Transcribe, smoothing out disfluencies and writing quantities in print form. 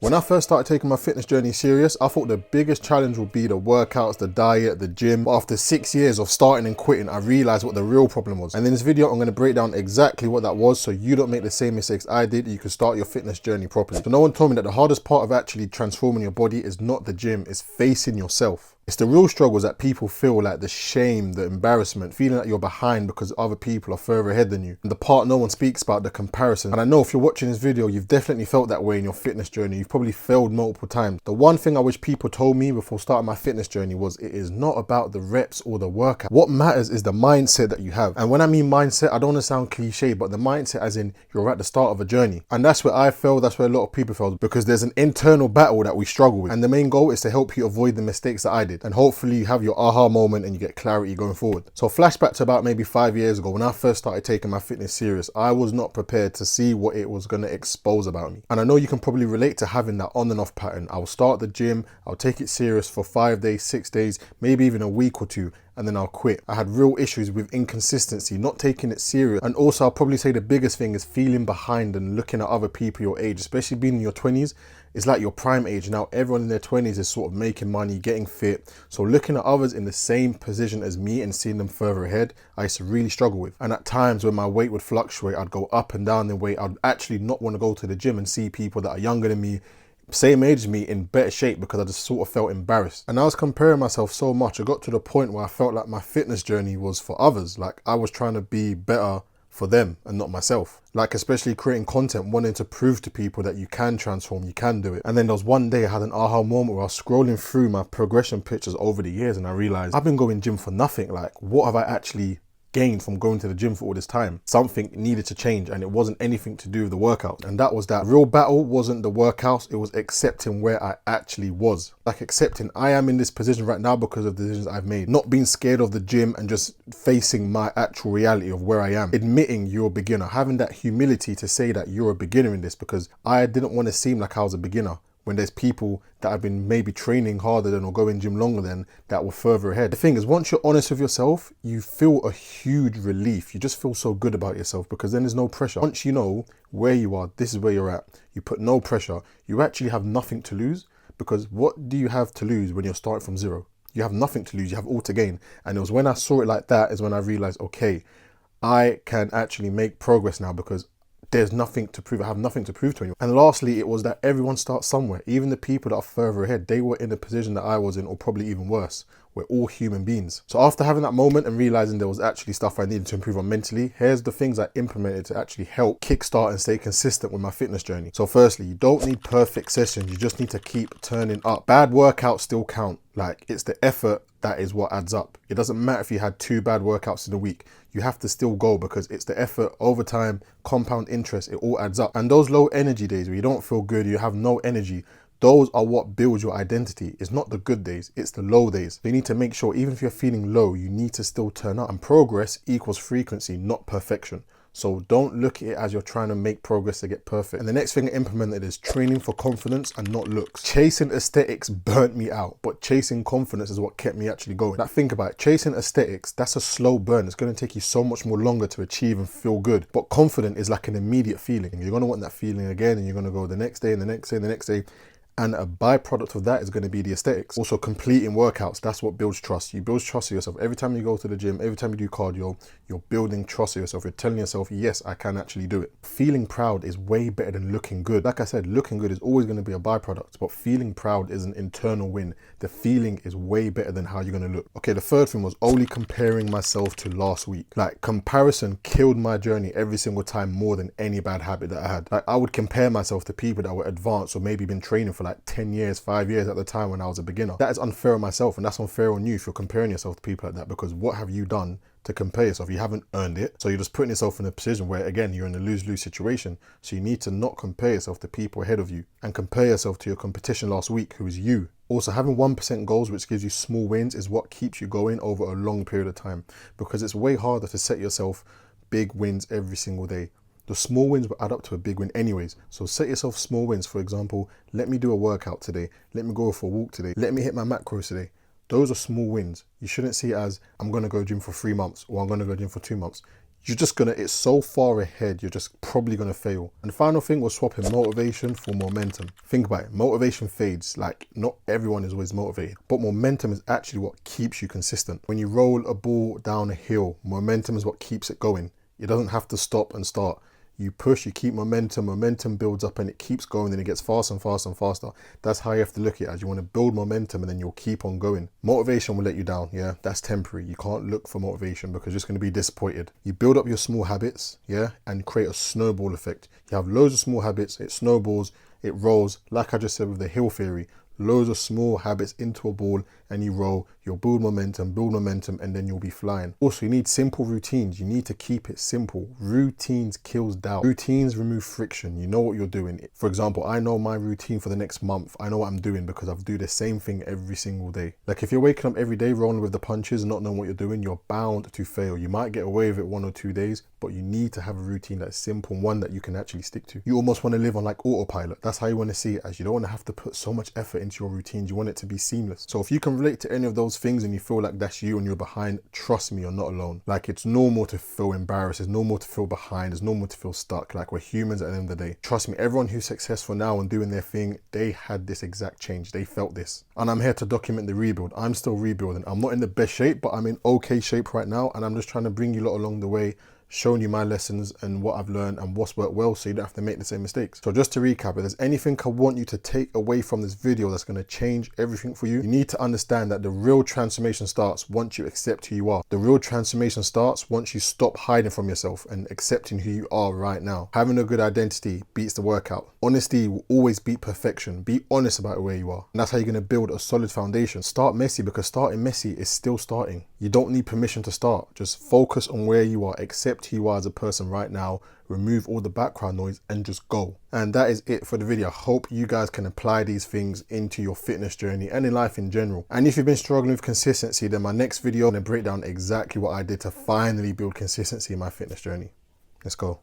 When I first started taking my fitness journey serious, I thought the biggest challenge would be the workouts, the diet, the gym. But after 6 years of starting and quitting, I realized what the real problem was. And in this video, I'm going to break down exactly what that was so you don't make the same mistakes I did. You can start your fitness journey properly. So no one told me that the hardest part of actually transforming your body is not the gym, it's facing yourself. It's the real struggles that people feel, like the shame, the embarrassment, feeling that you're behind because other people are further ahead than you. And the part no one speaks about, the comparison. And I know if you're watching this video, you've definitely felt that way in your fitness journey. You've probably failed multiple times. The one thing I wish people told me before starting my fitness journey was it is not about the reps or the workout. What matters is the mindset that you have. And when I mean mindset, I don't want to sound cliche, but the mindset as in you're at the start of a journey. And that's where I failed, that's where a lot of people failed, because there's an internal battle that we struggle with. And the main goal is to help you avoid the mistakes that I did. And hopefully you have your aha moment and you get clarity going forward. So flashback to about maybe 5 years ago, when I first started taking my fitness serious, I was not prepared to see what it was going to expose about me. And I know you can probably relate to having that on and off pattern. I'll start the gym, I'll take it serious for 5 days, 6 days, maybe even a week or two, and then I'll quit. I had real issues with inconsistency, not taking it serious. And also I'll probably say the biggest thing is feeling behind and looking at other people your age, especially being in your 20s. It's like your prime age. Now everyone in their 20s is sort of making money, getting fit. So looking at others in the same position as me and seeing them further ahead, I used to really struggle with. And at times when my weight would fluctuate, I'd go up and down in weight. I'd actually not want to go to the gym and see people that are younger than me, same age as me, in better shape, because I just sort of felt embarrassed. And I was comparing myself so much, I got to the point where I felt like my fitness journey was for others. Like I was trying to be better for them and not myself. Like especially creating content, wanting to prove to people that you can transform, you can do it. And then there was one day I had an aha moment where I was scrolling through my progression pictures over the years and I realized I've been going gym for nothing. Like what have I actually gained from going to the gym for all this time? Something needed to change, and it wasn't anything to do with the workout. And that was that real battle wasn't the workouts, it was accepting where I actually was. Like accepting I am in this position right now because of the decisions I've made. Not being scared of the gym and just facing my actual reality of where I am. Admitting you're a beginner, having that humility to say that you're a beginner in this, because I didn't want to seem like I was a beginner when there's people that have been maybe training harder than or going gym longer than that were further ahead. The thing is, once you're honest with yourself, you feel a huge relief. You just feel so good about yourself because then there's no pressure. Once you know where you are, this is where you're at, you put no pressure, you actually have nothing to lose, because what do you have to lose when you're starting from zero? You have nothing to lose, you have all to gain. And it was when I saw it like that is when I realized, okay, I can actually make progress now because there's nothing to prove. I have nothing to prove to anyone. And lastly, it was that everyone starts somewhere. Even the people that are further ahead, they were in the position that I was in, or probably even worse. We're all human beings. So after having that moment and realizing there was actually stuff I needed to improve on mentally, here's the things I implemented to actually help kickstart and stay consistent with my fitness journey. So firstly, you don't need perfect sessions. You just need to keep turning up. Bad workouts still count. Like it's the effort that is what adds up. It doesn't matter if you had 2 bad workouts in a week. You have to still go because it's the effort, overtime, compound interest, it all adds up. And those low energy days where you don't feel good, you have no energy, those are what builds your identity. It's not the good days, it's the low days. So you need to make sure even if you're feeling low, you need to still turn up. And progress equals frequency, not perfection. So don't look at it as you're trying to make progress to get perfect. And the next thing I implemented is training for confidence and not looks. Chasing aesthetics burnt me out, but chasing confidence is what kept me actually going. Like think about it, chasing aesthetics, that's a slow burn. It's going to take you so much more longer to achieve and feel good. But confident is like an immediate feeling. You're going to want that feeling again, and you're going to go the next day and the next day and the next day. And a byproduct of that is going to be the aesthetics. Also completing workouts, that's what builds trust. You build trust in yourself. Every time you go to the gym, every time you do cardio, you're building trust in yourself. You're telling yourself, yes, I can actually do it. Feeling proud is way better than looking good. Like I said, looking good is always going to be a byproduct, but feeling proud is an internal win. The feeling is way better than how you're going to look. Okay, the third thing was only comparing myself to last week. Like comparison killed my journey every single time more than any bad habit that I had. Like I would compare myself to people that were advanced or maybe been training for like 10 years, 5 years at the time when I was a beginner. That is unfair on myself, and that's unfair on you if you're comparing yourself to people like that, because what have you done to compare yourself? You haven't earned it. So you're just putting yourself in a position where, again, you're in a lose-lose situation. So you need to not compare yourself to people ahead of you and compare yourself to your competition last week, who is you. Also, having 1% goals, which gives you small wins, is what keeps you going over a long period of time, because it's way harder to set yourself big wins every single day. The small wins will add up to a big win anyways. So set yourself small wins. For example, let me do a workout today. Let me go for a walk today. Let me hit my macros today. Those are small wins. You shouldn't see it as I'm going to go gym for 3 months or I'm going to go gym for 2 months. it's so far ahead, you're just probably gonna fail. And the final thing was swapping motivation for momentum. Think about it, motivation fades. Like, not everyone is always motivated, but momentum is actually what keeps you consistent. When you roll a ball down a hill, momentum is what keeps it going. It doesn't have to stop and start. You push, you keep momentum builds up and it keeps going, and it gets faster and faster and faster. That's how you have to look at it, as you want to build momentum and then you'll keep on going. Motivation will let you down, yeah, that's temporary. You can't look for motivation because you're just going to be disappointed. You build up your small habits, yeah, and create a snowball effect. You have loads of small habits, it snowballs, it rolls, like I just said with the hill theory. Loads of small habits into a ball and you roll, you'll build momentum, and then you'll be flying. Also, you need simple routines. You need to keep it simple. Routines kills doubt. Routines remove friction. You know what you're doing. For example, I know my routine for the next month. I know what I'm doing because I've do the same thing every single day. Like, if you're waking up every day rolling with the punches and not knowing what you're doing, you're bound to fail. You might get away with it 1 or 2 days, but you need to have a routine that's simple, one that you can actually stick to. You almost want to live on like autopilot. That's how you want to see it, as you don't want to have to put so much effort into your routines. You want it to be seamless. So if you can relate to any of those things and you feel like that's you and you're behind, trust me, you're not alone. Like, it's normal to feel embarrassed. It's normal to feel behind. It's normal to feel stuck. Like, we're humans at the end of the day. Trust me, everyone who's successful now and doing their thing, they had this exact change. They felt this. And I'm here to document the rebuild. I'm still rebuilding. I'm not in the best shape, but I'm in okay shape right now. And I'm just trying to bring you lot along the way, showing you my lessons and what I've learned and what's worked well, so you don't have to make the same mistakes. So just to recap, if there's anything I want you to take away from this video that's going to change everything for you, you need to understand that the real transformation starts once you accept who you are. The real transformation starts once you stop hiding from yourself and accepting who you are right now. Having a good identity beats the workout. Honesty will always beat perfection. Be honest about where you are. And that's how you're going to build a solid foundation. Start messy, because starting messy is still starting. You don't need permission to start. Just focus on where you are. Accept who you are as a person right now. Remove all the background noise and just go. And that is it for the video. I hope you guys can apply these things into your fitness journey and in life in general. And if you've been struggling with consistency, then my next video, I'm going to break down exactly what I did to finally build consistency in my fitness journey. Let's go.